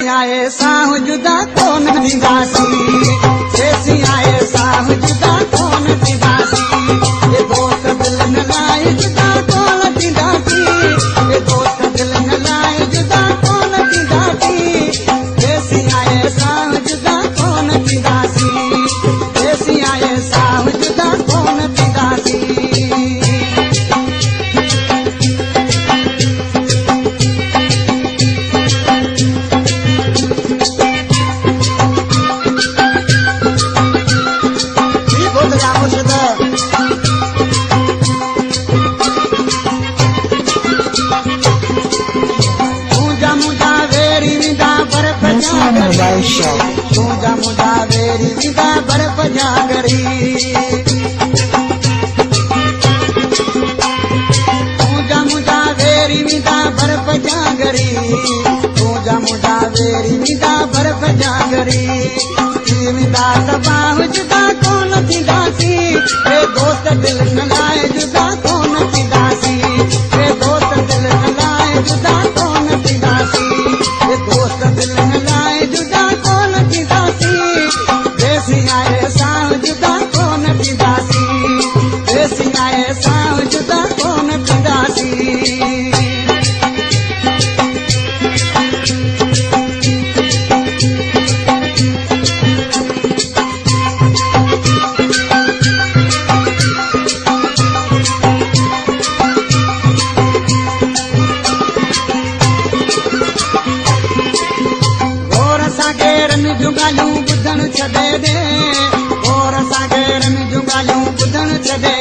आए साह जुदा कोन थींदासी जेसी आए साह जुदा कोन थींदासी ए दोस्त दिल न लाए जुदा कोन थींदासी ए दोस्त दिल न लाए जुदा कोन थींदासी जेसी आए साह जुदा कोन थींदासी जेसी आए साह जुदा कोन थींदासी Mobile Shop. मुझा मुझा वेरी विदा बर्फ जागरी मुझा मुझा वेरी विदा बर्फ जागरी मुझा मुझा वेरी विदा बर्फ जागरी विदा तबाह जुदा कोन थींदासी ए दोस्त दिल न लाए जुदा कोन थींदासी ए दोस्त दिल न लाए जुदा कोन थींदासी ए दोस्त दिल न लाए जुदा कोन थींदासी जेसी आए साह जुदा कोन थींदासी जेसी आए साह जुदा कोन थींदासी जुगालू बुधन छॾे दे और असांखे रन जुगालू बुधन छॾे